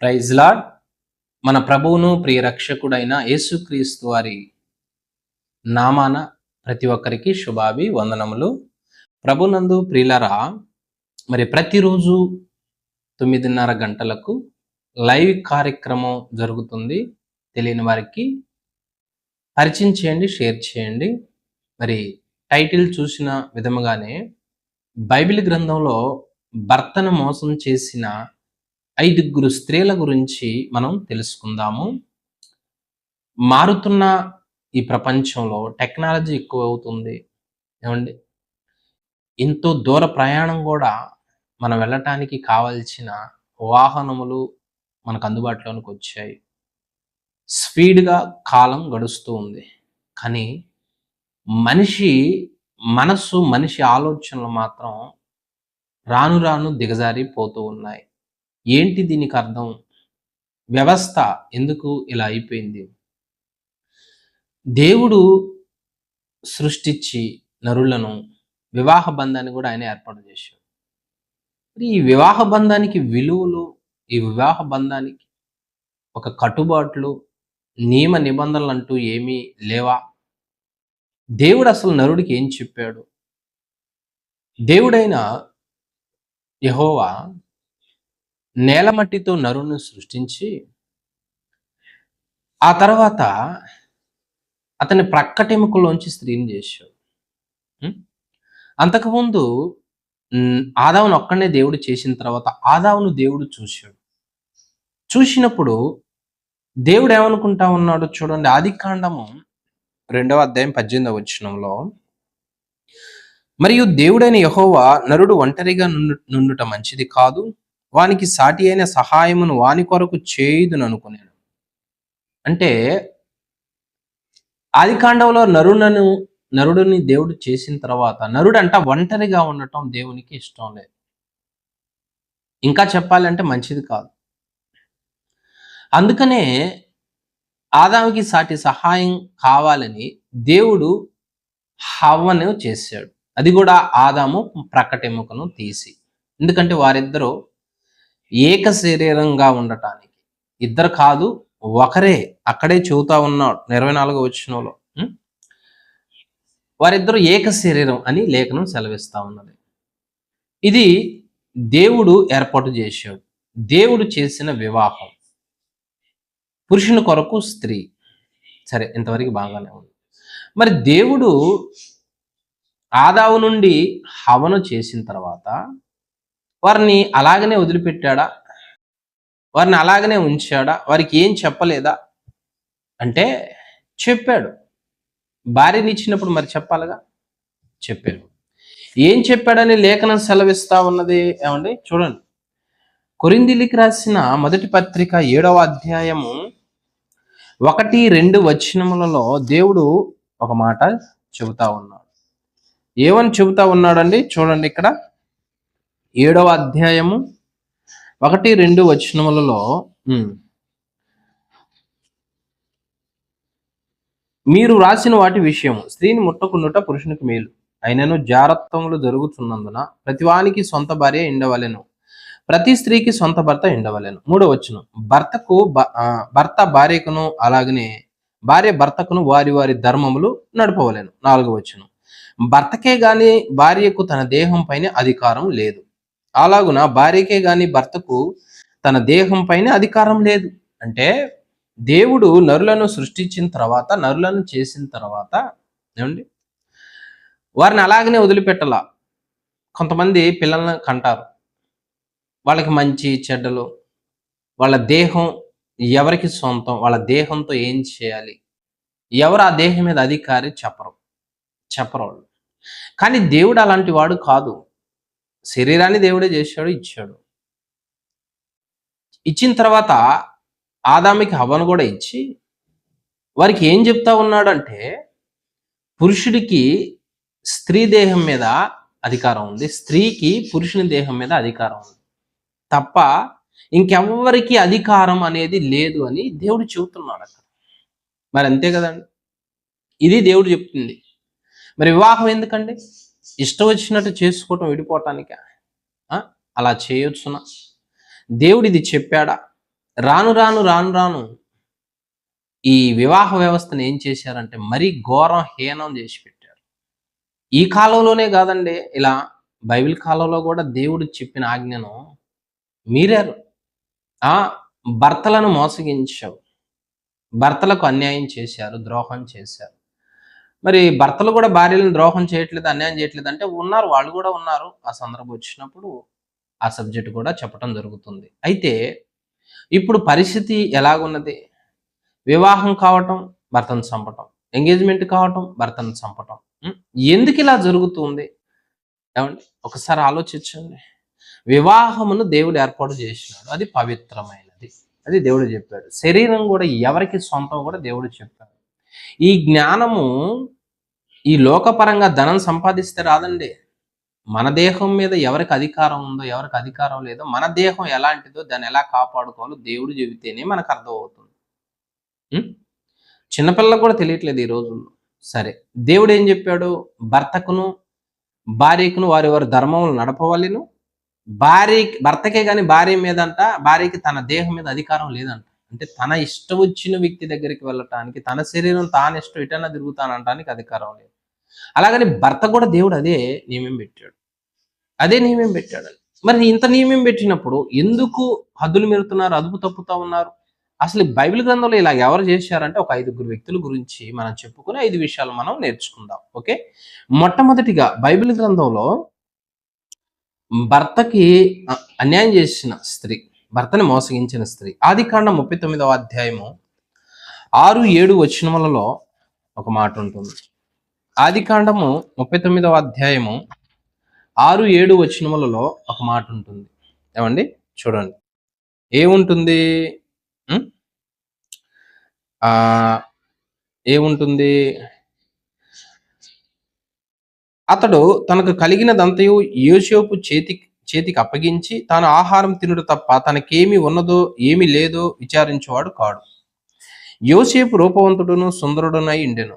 Praise lord. మన ప్రభువును ప్రియ రక్షకుడైన యేసుక్రీస్తు వారి నామాన ప్రతి ఒక్కరికి వందనములు. ప్రభునందు ప్రియులరా, మరి ప్రతిరోజు 9:30 గంటలకు లైవ్ కార్యక్రమం జరుగుతుంది. తెలియని వారికి పరిచయం చేయండి, షేర్ చేయండి. మరి టైటిల్ చూసిన విధముగానే బైబిల్ గ్రంథంలో భర్తను మోసం చేసిన 5 స్త్రీల గురించి మనం తెలుసుకుందాము. మారుతున్న ఈ ప్రపంచంలో టెక్నాలజీ ఎక్కువ అవుతుంది ఏమండి. ఎంతో దూర ప్రయాణం కూడా మనం వెళ్ళటానికి కావలసిన వాహనములు మనకు అందుబాటులోనికి వచ్చాయి. స్పీడ్గా కాలం గడుస్తూ ఉంది. కానీ మనిషి మనస్సు, మనిషి ఆలోచనలు మాత్రం రాను రాను దిగజారిపోతూ ఉన్నాయి. ఏంటి దీనికి అర్థం? వ్యవస్థ ఎందుకు ఇలా అయిపోయింది? దేవుడు సృష్టించి నరులను వివాహ బంధాన్ని కూడా ఆయన ఏర్పాటు చేశాడు. ఈ వివాహ బంధానికి విలువలు, ఈ వివాహ బంధానికి ఒక కట్టుబాట్లు, నియమ నిబంధనలు అంటూ ఏమీ లేవా? దేవుడు అసలు నరుడికి ఏం చెప్పాడు? దేవుడైన యెహోవా నేలమట్టితో నరుని సృష్టించి ఆ తర్వాత అతని ప్రక్కటెముకలోంచి స్త్రీని చేశాడు. అంతకుముందు ఆదామును ఒక్కనే దేవుడు చేసిన తర్వాత ఆదామును దేవుడు చూశాడు. చూసినప్పుడు దేవుడు ఏమనుకుంటా ఉన్నాడు చూడండి. ఆదికాండము 2వ అధ్యాయం 18వ వచనంలో, మరియు దేవుడైన యెహోవా నరుడు ఒంటరిగా నుండుట మంచిది కాదు, వానికి సాటి అయిన సహాయమును వాని కొరకు చేయుదును అనుకున్నాను. అంటే ఆదికాండంలో నరుడిని దేవుడు చేసిన తర్వాత నరుడంట ఒంటరిగా ఉండటం దేవునికి ఇష్టం లేదు. ఇంకా చెప్పాలంటే మంచిది కాదు. అందుకనే ఆదాముకి సాటి సహాయం కావాలని దేవుడు హవ్వను చేశాడు. అది కూడా ఆదాము ప్రక్కటెముకను తీసి. ఎందుకంటే వారిద్దరూ ఏక శరీరంగా ఉండటానికి. ఇద్దరు కాదు, ఒకరే. అక్కడే చెబుతా ఉన్నాడు 24వ వచనంలో, వారిద్దరూ ఏక శరీరం అని లేఖనం సెలవిస్తా ఉన్నది. ఇది దేవుడు ఏర్పాటు చేశాడు. దేవుడు చేసిన వివాహం. పురుషుని కొరకు స్త్రీ. సరే, ఇంతవరకు బాగానే ఉంది. మరి దేవుడు ఆదాము నుండి హవ్వను చేసిన తర్వాత వారిని అలాగనే వదిలిపెట్టాడా? వారిని అలాగనే ఉంచాడా? వారికి ఏం చెప్పలేదా అంటే చెప్పాడు. భార్యని ఇచ్చినప్పుడు మరి చెప్పాలిగా, చెప్పాడు. ఏం చెప్పాడని లేఖనం సెలవిస్తా ఉన్నది ఏమండి? చూడండి, కొరింథీయులకు రాసిన మొదటి పత్రిక 7వ అధ్యాయము 1-2 వచనములలో దేవుడు ఒక మాట చెబుతా ఉన్నాడు. ఏమని చెబుతా ఉన్నాడండి? చూడండి, ఇక్కడ 7వ అధ్యాయము 1-2 వచనములలో, మీరు రాసిన వాటి విషయము స్త్రీని ముట్టకుండుట పురుషునికి మేలు, అయినను జారత్వములు జరుగుతున్నందున ప్రతివానికి సొంత భార్య ఉండవలెను, ప్రతి స్త్రీకి సొంత భర్త ఉండవలెను. 3వ వచనం, భర్త భార్యకును అలాగనే భార్య భర్తకును వారి వారి ధర్మములు నడపవలెను. 4వ వచనం, భర్తకే గాని భార్యకు తన దేహం పైన అధికారం లేదు, అలాగున భార్యకే గాని భర్తకు తన దేహం పైన అధికారం లేదు. అంటే దేవుడు నరులను సృష్టించిన తర్వాత, నరులను చేసిన తర్వాత ఏమండి, వారిని అలాగనే వదిలిపెట్టలా. కొంతమంది పిల్లల్ని కంటారు, వాళ్ళకి మంచి చెడ్డలు, వాళ్ళ దేహం ఎవరికి సొంతం, వాళ్ళ దేహంతో ఏం చేయాలి, ఎవరు ఆ దేహం మీద అధికారి చెప్పరు వాళ్ళు. కానీ దేవుడు అలాంటి వాడు కాదు. శరీరాన్ని దేవుడే చేశాడు, ఇచ్చాడు. ఇచ్చిన తర్వాత ఆదాముకి హవ్వను కూడా ఇచ్చి వారికి ఏం చెప్తా ఉన్నాడంటే, పురుషుడికి స్త్రీ దేహం మీద అధికారం ఉంది, స్త్రీకి పురుషుని దేహం మీద అధికారం ఉంది తప్ప ఇంకెవ్వరికి అధికారం అనేది లేదు అని దేవుడు చెబుతున్నాడు అక్కడ. మరి అంతే కదండి, ఇది దేవుడు చెప్తుంది. మరి వివాహం ఎందుకండి? ఇష్టం వచ్చినట్టు చేసుకోవటం, విడిపోవటానిక? అలా చేయొచ్చునా? దేవుడు ఇది చెప్పాడా? రాను రాను రాను రాను ఈ వివాహ వ్యవస్థను ఏం చేశారంటే మరీ ఘోరం హీనం చేసి పెట్టారు. ఈ కాలంలోనే కాదండి, ఇలా బైబిల్ కాలంలో కూడా దేవుడు చెప్పిన ఆజ్ఞను మీరారు. ఆ భర్తలను మోసగించావు, భర్తలకు అన్యాయం చేశారు, ద్రోహం చేశారు. మరి భర్తలు కూడా భార్యలను ద్రోహం చేయట్లేదు, అన్యాయం చేయట్లేదు అంటే ఉన్నారు, వాళ్ళు కూడా ఉన్నారు. ఆ సందర్భం వచ్చినప్పుడు ఆ సబ్జెక్ట్ కూడా చెప్పటం జరుగుతుంది. అయితే ఇప్పుడు పరిస్థితి ఎలాగున్నది? వివాహం కావటం, భర్తను చంపటం, ఎంగేజ్మెంట్ కావటం, భర్తను చంపటం. ఎందుకు ఇలా జరుగుతుంది? ఏమండి, ఒకసారి ఆలోచించండి. వివాహమును దేవుడు ఏర్పాటు చేసినాడు, అది పవిత్రమైనది, అది దేవుడు చెప్పాడు. శరీరం కూడా ఎవరికి సొంతం కూడా దేవుడు చెప్పాడు. ఈ జ్ఞానము ఈ లోకపరంగా ధనం సంపాదిస్తే రాదండి. మన దేహం మీద ఎవరికి అధికారం ఉందో, ఎవరికి అధికారం లేదో, మన దేహం ఎలాంటిదో దాన్ని ఎలా కాపాడుకోవాలో దేవుడు చెబితేనే మనకు అర్థమవుతుంది. చిన్నపిల్లలకు కూడా తెలియట్లేదు ఈ రోజుల్లో. సరే, దేవుడు ఏం చెప్పాడు? భర్తకును భార్యకును వారి వారి ధర్మములు నడపవలెను. భర్తకే కానీ భార్య మీదంట, భార్యకి తన దేహం మీద అధికారం లేదంట. అంటే తన ఇష్టం వచ్చిన వ్యక్తి దగ్గరికి వెళ్ళటానికి, తన శరీరం తాను ఇష్టం ఎటైనా తిరుగుతానంటానికి అధికారం లేదు. అలాగని భర్త కూడా దేవుడు అదే నియమం పెట్టాడు, అదే నియమం పెట్టాడు. మరి ఇంత నియమం పెట్టినప్పుడు ఎందుకు హద్దులు మీరుతున్నారు, అదుపు తప్పుతా ఉన్నారు? అసలు బైబిల్ గ్రంథంలో ఇలా ఎవరు చేశారంటే ఒక 5 వ్యక్తుల గురించి మనం చెప్పుకుని 5 విషయాలు మనం నేర్చుకుందాం. ఓకే, మొట్టమొదటిగా బైబిల్ గ్రంథంలో భర్తకి అన్యాయం చేసిన స్త్రీ, భర్తని మోసగించిన స్త్రీ, ఆదికాండం 39వ అధ్యాయము 6-7 వచనములలో ఒక మాట ఉంటుంది. ఆదికాండము 39వ అధ్యాయము 6-7 వచనములలో ఒక మాట ఉంటుంది. ఏమండి, చూడండి ఏముంటుంది. ఏముంటుంది? అతడు తనకు కలిగినదంతయు యోసేపు చేతికి అప్పగించి తాను ఆహారం తినుడు తప్ప తనకేమి ఉన్నదో ఏమి లేదో విచారించేవాడు కాడు. యోసేపు రూపవంతుడును సుందరుడునై ఉండెను.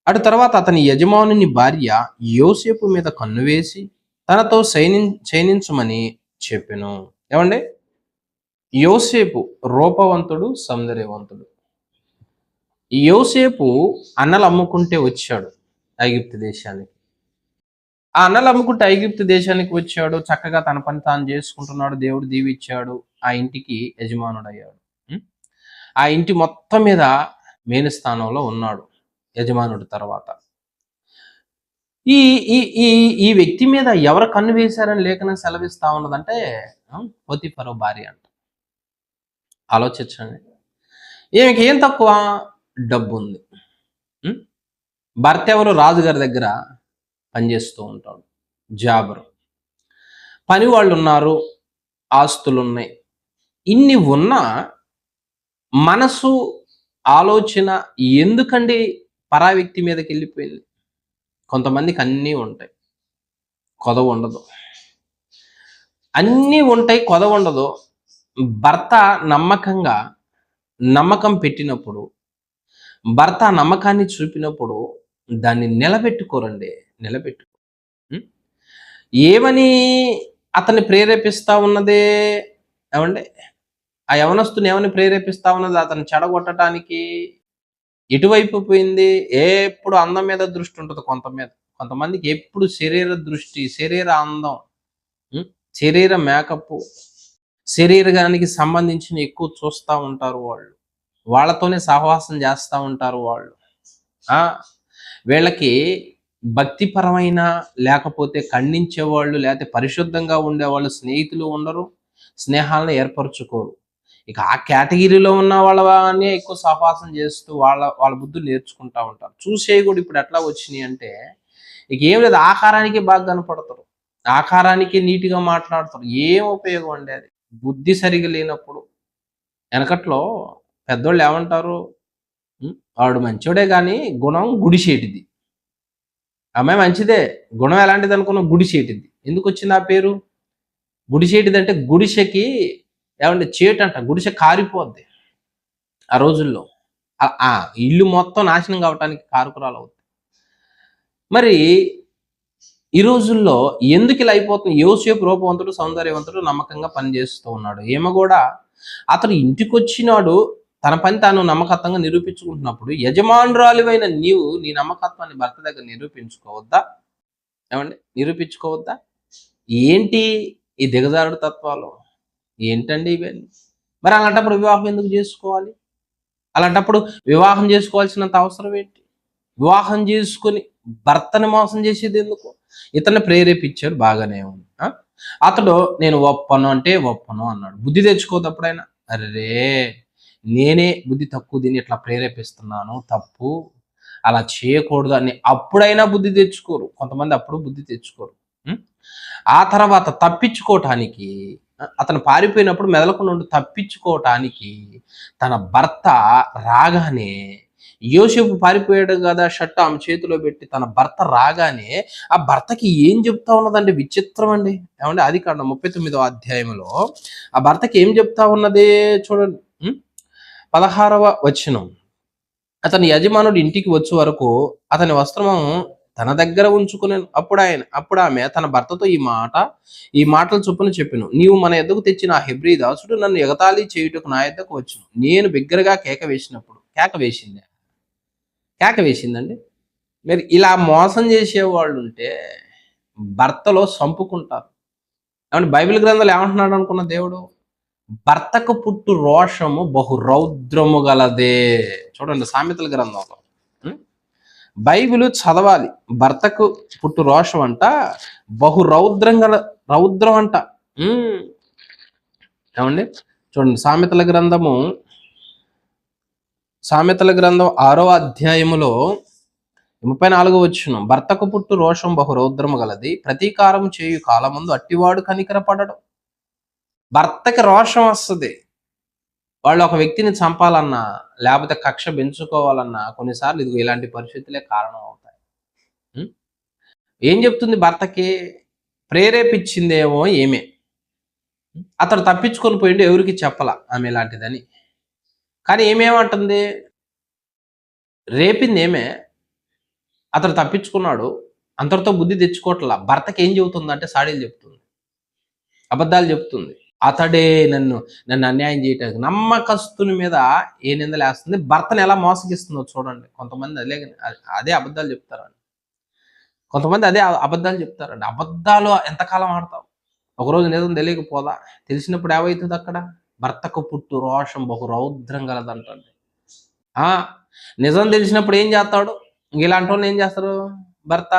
అటు తర్వాత అతని యజమానుని భార్య యోసేపు మీద కన్ను వేసి తనతో శయనించమని చెప్పెను. ఏమండి, యోసేపు రూపవంతుడు, సౌందర్యవంతుడు. యోసేపు అన్నలు అమ్ముకుంటే వచ్చాడు ఐగుప్తు దేశానికి. ఆ అన్నలు అమ్ముకుంటే ఐగుప్తు దేశానికి వచ్చాడు, చక్కగా తన పని తాను చేసుకుంటున్నాడు, దేవుడు దీవిచ్చాడు, ఆ ఇంటికి యజమానుడయ్యాడు. ఆ ఇంటి మొత్తం మీద మేలు స్థానంలో ఉన్నాడు యజమానుడు. తర్వాత ఈ ఈ ఈ ఈ వ్యక్తి మీద ఎవరు కన్ను వేశారని లేఖనం సెలవిస్తా ఉన్నదంటే పోతీఫరు భార్య అంట. ఆలోచించండి, ఈమెకి ఏం తక్కువ? డబ్బు ఉంది. భర్త ఎవరు? రాజుగారి దగ్గర పనిచేస్తూ ఉంటాడు, జాబరు. పని వాళ్ళు ఉన్నారు, ఆస్తులు ఉన్నాయి. ఇన్ని ఉన్నా మనసు ఆలోచన ఎందుకండి పరా వ్యక్తి మీదకి వెళ్ళిపోయింది? కొంతమందికి అన్నీ ఉంటాయి, కొదవ ఉండదు. అన్నీ ఉంటాయి, కొదవ ఉండదు. భర్త నమ్మకం పెట్టినప్పుడు, భర్త నమ్మకాన్ని చూపినప్పుడు దాన్ని నిలబెట్టుకోరండి, నిలబెట్టుకో. ఏమని అతన్ని ప్రేరేపిస్తా ఉన్నదే? ఏమండి, ఆ యవనస్తుని ఏమని ప్రేరేపిస్తా ఉన్నది? అతన్ని చెడగొట్టడానికి. ఎటువైపు పోయింది? ఎప్పుడు అందం మీద దృష్టి ఉంటుంది కొంతమందికి ఎప్పుడు శరీర దృష్టి, శరీర అందం, శరీర మేకప్, శరీరానికి సంబంధించిన ఎక్కువ చూస్తూ ఉంటారు వాళ్ళు. వాళ్ళతోనే సహవాసం చేస్తూ ఉంటారు వాళ్ళు. వీళ్ళకి భక్తిపరమైన లేకపోతే ఖండించేవాళ్ళు, లేకపోతే పరిశుద్ధంగా ఉండేవాళ్ళు స్నేహితులు ఉండరు, స్నేహాలను ఏర్పరచుకోరు. ఇక ఆ కేటగిరీలో ఉన్న వాళ్ళనే ఎక్కువ సహవాసం చేస్తూ వాళ్ళ బుద్ధులు నేర్చుకుంటా ఉంటారు. చూసే కూడా ఇప్పుడు ఎట్లా వచ్చినాయి అంటే, ఇక ఏం లేదు, ఆహారానికి బాగా కనపడతారు, ఆహారానికి నీట్గా మాట్లాడతారు. ఏం ఉపయోగం అండి అది? బుద్ధి సరిగా లేనప్పుడు. వెనకట్లో పెద్దోళ్ళు ఏమంటారు? వాడు మంచోడే కానీ గుణం గుడిసేటిది. అమ్మాయి మంచిదే, గుణం ఎలాంటిది అనుకున్నాం? గుడిసేటిది. ఎందుకు వచ్చింది ఆ పేరు? గుడిసేటిది అంటే గుడిసెకి ఏమంటే చేటు అంట, గుడిసె కారిపోద్ది ఆ రోజుల్లో. ఇల్లు మొత్తం నాశనం కావటానికి కారకురాలు అవుతుంది. మరి ఈ రోజుల్లో ఎందుకు ఇలా అయిపోతుంది? యోసేపు రూపవంతుడు, సౌందర్యవంతుడు, నమ్మకంగా పనిచేస్తూ ఉన్నాడు. ఈమె కూడా అతడు ఇంటికి వచ్చినాడు, తన పని తాను నమ్మకత్వంగా నిరూపించుకుంటున్నప్పుడు యజమానురాలివైన నీవు నీ నమ్మకత్వాన్ని భర్త దగ్గర నిరూపించుకోవద్దా? ఏమండి, నిరూపించుకోవద్దా? ఏంటి ఈ దిగజారుడు తత్వాలు? ఏంటండి ఇవన్నీ? మరి అలాంటప్పుడు వివాహం ఎందుకు చేసుకోవాలి? అలాంటప్పుడు వివాహం చేసుకోవాల్సినంత అవసరం ఏంటి? వివాహం చేసుకుని భర్తని మోసం చేసేది ఎందుకు? ఇతన్ని ప్రేరేపించాడు, బాగానే ఉంది. అతడు నేను ఒప్పను అంటే ఒప్పను అన్నాడు. బుద్ధి తెచ్చుకోదప్పుడైనా, అరే నేనే బుద్ధి తక్కువ దీన్ని ఇట్లా ప్రేరేపిస్తున్నాను, తప్పు, అలా చేయకూడదు అని అప్పుడైనా బుద్ధి తెచ్చుకోరు. కొంతమంది అప్పుడు బుద్ధి తెచ్చుకోరు. ఆ తర్వాత తప్పించుకోవటానికి, అతను పారిపోయినప్పుడు మెదలకు నుండి తప్పించుకోవటానికి తన భర్త రాగానే, యోసేపు పారిపోయాడు కదా, షర్ట్ ఆమె చేతిలో పెట్టి తన భర్త రాగానే ఆ భర్తకి ఏం చెప్తా ఉన్నదండి, విచిత్రం అండి. ఏమంటే ఆదికాండం 39వ అధ్యాయంలో ఆ భర్తకి ఏం చెప్తా ఉన్నదే చూడండి. 16వ వచనం. అతని యజమానుడు ఇంటికి వచ్చే వరకు అతని వస్త్రము తన దగ్గర ఉంచుకునేను. అప్పుడు ఆమె తన భర్తతో ఈ మాటలు చొప్పున చెప్పెను. నీవు మన ఎద్దకు తెచ్చిన ఆ హెబ్రీ దాసుడు నన్ను ఎగతాళి చేయుటకు నా ఎద్దకు వచ్చును. నేను బిగ్గరగా కేక వేసిందండి. మరి ఇలా మోసం చేసేవాళ్ళు ఉంటే భర్తలో సంపుకుంటారు. ఏమంటే బైబిల్ గ్రంథాలు ఏమంటున్నాడు అనుకున్న దేవుడు? భర్తకు పుట్టు రోషము బహు రౌద్రము గలదే. చూడండి సామెతల గ్రంథంలో. బైబిల్ చదవాలి. భర్తకు పుట్టు రోషం అంట బహు రౌద్రం అంట. ఏమండి చూడండి సామెతల గ్రంథం 6వ అధ్యాయములో 34వ వచనం. భర్తకు పుట్టు రోషం బహు రౌద్రము గలది, ప్రతీకారం చేయు కాలమందు అట్టివాడు కనికరపడడు. భర్తకి రోషం వస్తుంది. వాళ్ళు ఒక వ్యక్తిని చంపాలన్నా, లేకపోతే కక్ష పెంచుకోవాలన్నా కొన్నిసార్లు ఇదిగో ఇలాంటి పరిస్థితులే కారణం అవుతాయి. ఏం చెప్తుంది భర్తకి? ప్రేరేపించిందేమో ఏమే. అతడు తప్పించుకొని పోయిండు, ఎవరికి చెప్పాల ఆమె ఇలాంటిదని. కానీ ఏమేమంటుంది? రేపింది ఏమే, అతడు తప్పించుకున్నాడు, అంతటితో బుద్ధి తెచ్చుకోవట్లా. భర్తకి ఏం చెబుతుందంటే సాడీలు చెప్తుంది, అబద్ధాలు చెప్తుంది. అతడే నన్ను అన్యాయం చేయటానికి, నమ్మకస్తుని మీద ఏ నిందలేస్తుంది, భర్తను ఎలా మోసగిస్తుందో చూడండి. కొంతమంది అదే అబద్ధాలు చెప్తారండి. అబద్ధాలు ఎంతకాలం ఆడతావు? ఒకరోజు నిజం తెలియకపోదా? తెలిసినప్పుడు ఏమవుతుంది అక్కడ? భర్తకు పుట్టు రోషం బహు రౌద్రం గలదంటండి. నిజం తెలిసినప్పుడు ఏం చేస్తాడు? ఇలాంటి వాళ్ళు ఏం చేస్తారు? భర్త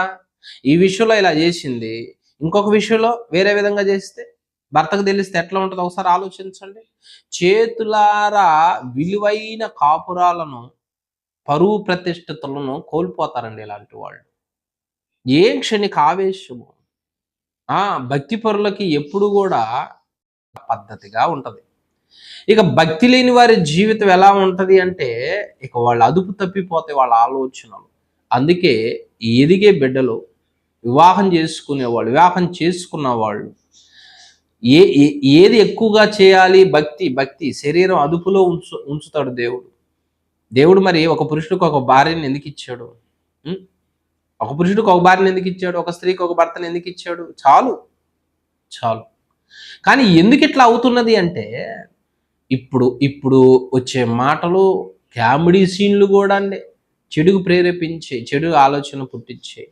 ఈ విషయంలో ఇలా చేసింది, ఇంకొక విషయంలో వేరే విధంగా చేస్తే భర్తకు తెలిస్తే ఎట్లా ఉంటుంది ఒకసారి ఆలోచించండి. చేతులారా విలువైన కాపురాలను, పరువు ప్రతిష్టతలను కోల్పోతారండి ఇలాంటి వాళ్ళు. ఏం క్షణిక ఆవేశము. భక్తి పరులకి ఎప్పుడు కూడా పద్ధతిగా ఉంటది. ఇక భక్తి లేని వారి జీవితం ఎలా ఉంటది అంటే, ఇక వాళ్ళు అదుపు తప్పిపోతాయి వాళ్ళ ఆలోచనలు. అందుకే ఎదిగే బిడ్డలు, వివాహం చేసుకున్న వాళ్ళు ఏది ఎక్కువగా చేయాలి? భక్తి. శరీరం అదుపులో ఉంచుతాడు దేవుడు. మరి ఒక పురుషుడికి ఒక భార్యని ఎందుకు ఇచ్చాడు? ఒక పురుషుడికి ఒక భార్యను ఎందుకు ఇచ్చాడు? ఒక స్త్రీకి ఒక భర్తను ఎందుకు ఇచ్చాడు? చాలు. కానీ ఎందుకు ఇట్లా అవుతున్నది అంటే, ఇప్పుడు వచ్చే మాటలు, కామెడీ సీన్లు కూడా అండి, చెడుకు ప్రేరేపించే, చెడు ఆలోచన పుట్టించే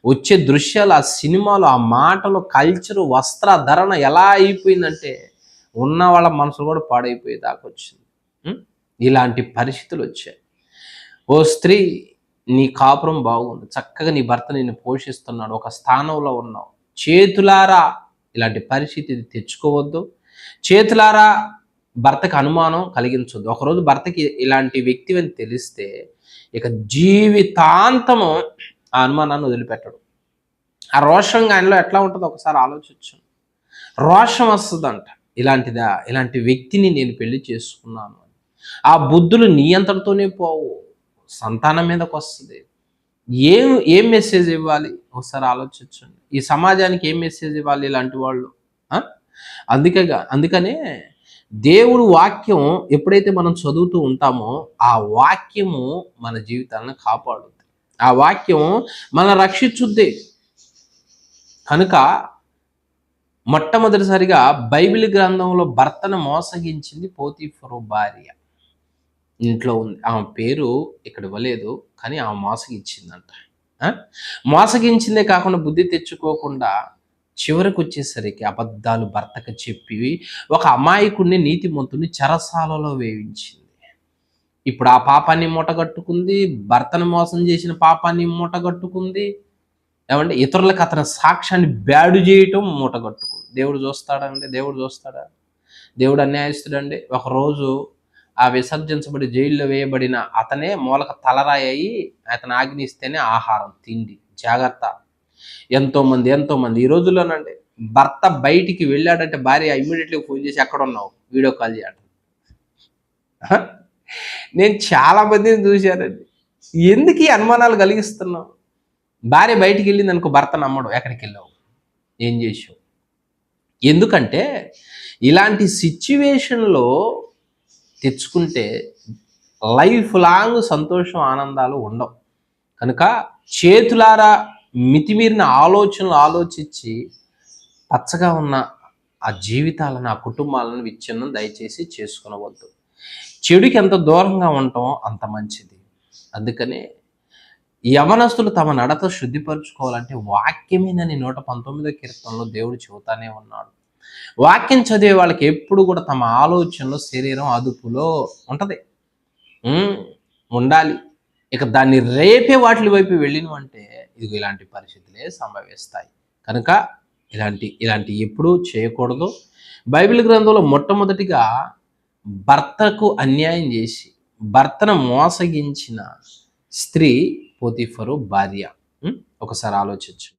వచ్చే దృశ్యాలు, ఆ సినిమాలు, ఆ మాటలు, కల్చరు, వస్త్రధరణ ఎలా అయిపోయిందంటే ఉన్న వాళ్ళ మనసులు కూడా పాడైపోయే దాకా వచ్చింది. ఇలాంటి పరిస్థితులు వచ్చాయి. ఓ స్త్రీ, నీ కాపురం బాగుంది, చక్కగా నీ భర్త నిన్ను పోషిస్తున్నాడు, ఒక స్థానంలో ఉన్నావు, చేతులారా ఇలాంటి పరిస్థితి తెచ్చుకోవద్దు. చేతులారా భర్తకి అనుమానం కలిగించొద్దు. ఒకరోజు భర్తకి ఇలాంటి వ్యక్తి అని తెలిస్తే ఇక జీవితాంతము ఆ అనుమానాన్ని వదిలిపెట్టడు. ఆ రోషంగా ఆయనలో ఎట్లా ఉంటుందో ఒకసారి ఆలోచించు. రోషం వస్తుందంట, ఇలాంటి వ్యక్తిని నేను పెళ్లి చేసుకున్నాను. ఆ బుద్ధులు నీ అంతటితోనే పోవు, సంతానం మీదకి వస్తుంది. ఏం మెసేజ్ ఇవ్వాలి ఒకసారి ఆలోచించండి. ఈ సమాజానికి ఏం మెసేజ్ ఇవ్వాలి ఇలాంటి వాళ్ళు? అందుకనే దేవుడు వాక్యం ఎప్పుడైతే మనం చదువుతూ ఉంటామో ఆ వాక్యము మన జీవితాలను కాపాడుద్ది. ఆ వాక్యం మన రక్షించుద్ది. కనుక మొట్టమొదటిసారిగా బైబిల్ గ్రంథంలో భర్తను మోసగించింది పోతీఫరు భార్య. ఇంట్లో ఉంది. ఆమె పేరు ఇక్కడ ఇవ్వలేదు. కానీ ఆమె మోసగించిందంట. ఆ! మోసగించిందే కాకుండా బుద్ధి తెచ్చుకోకుండా చివరకొచ్చేసరికి అబద్ధాలు భర్తకు చెప్పి ఒక అమాయకుడిని నీతిమంతుడిని చెరసాలలో వేయించింది. ఇప్పుడు ఆ పాపాన్ని మూటగట్టుకుంది. భర్తను మోసం చేసిన పాపాన్ని మూటగట్టుకుంది. ఏమంటే ఇతరులకు అతని సాక్ష్యాన్ని బ్యాడు చేయటం మూటగట్టుకుంది. దేవుడు చూస్తాడండి? దేవుడు చూస్తాడా? దేవుడు అన్యాయస్తుడండి? ఒకరోజు ఆ విసర్జించబడి జైల్లో వేయబడిన అతనే మూలక తలరాయి అయ్యి అతను ఆజ్ఞిస్తేనే ఆహారం, తిండి. జాగ్రత్త. ఎంతోమంది ఈ రోజుల్లోనండి భర్త బయటికి వెళ్ళాడంటే భార్య ఇమ్మీడియట్లీ ఫోన్ చేసి ఎక్కడున్నావు, వీడియో కాల్ చేయడం. నేను చాలా మందిని చూశానండి. ఎందుకు ఈ అనుమానాలు కలిగిస్తున్నావు? భార్య బయటికి వెళ్ళింది అనుకో, భర్త నమ్మడు. ఎక్కడికి వెళ్ళావు, ఏం చేసావు? ఎందుకంటే ఇలాంటి సిచ్యువేషన్లో తెచ్చుకుంటే లైఫ్ లాంగ్ సంతోషం ఆనందాలు ఉండవు. కనుక చేతులారా మితిమీరిన ఆలోచనలు ఆలోచించి పచ్చగా ఉన్న ఆ జీవితాలను, ఆ కుటుంబాలను విచ్ఛిన్నం దయచేసి చేసుకునవద్దు. చెడుకి ఎంత దూరంగా ఉంటామో అంత మంచిది. అందుకనే యవనస్తులు తమ నడత శుద్ధిపరచుకోవాలంటే వాక్యమేనని 119వ కీర్తనలో దేవుడు చెబుతానే ఉన్నాడు. వాక్యం చదివే వాళ్ళకి ఎప్పుడు కూడా తమ ఆలోచనలో శరీరం అదుపులో ఉంటది, ఉండాలి. ఇక దాన్ని రేపే వాటి వైపు వెళ్ళినవంటే ఇది ఇలాంటి పరిస్థితులే సంభవిస్తాయి. కనుక ఇలాంటి ఎప్పుడూ చేయకూడదు. బైబిల్ గ్రంథంలో మొట్టమొదటిగా భర్తకు అన్యాయం చేసి భర్తను మోసగించిన స్త్రీ పోతీఫరు భార్య. ఒకసారి ఆలోచించు.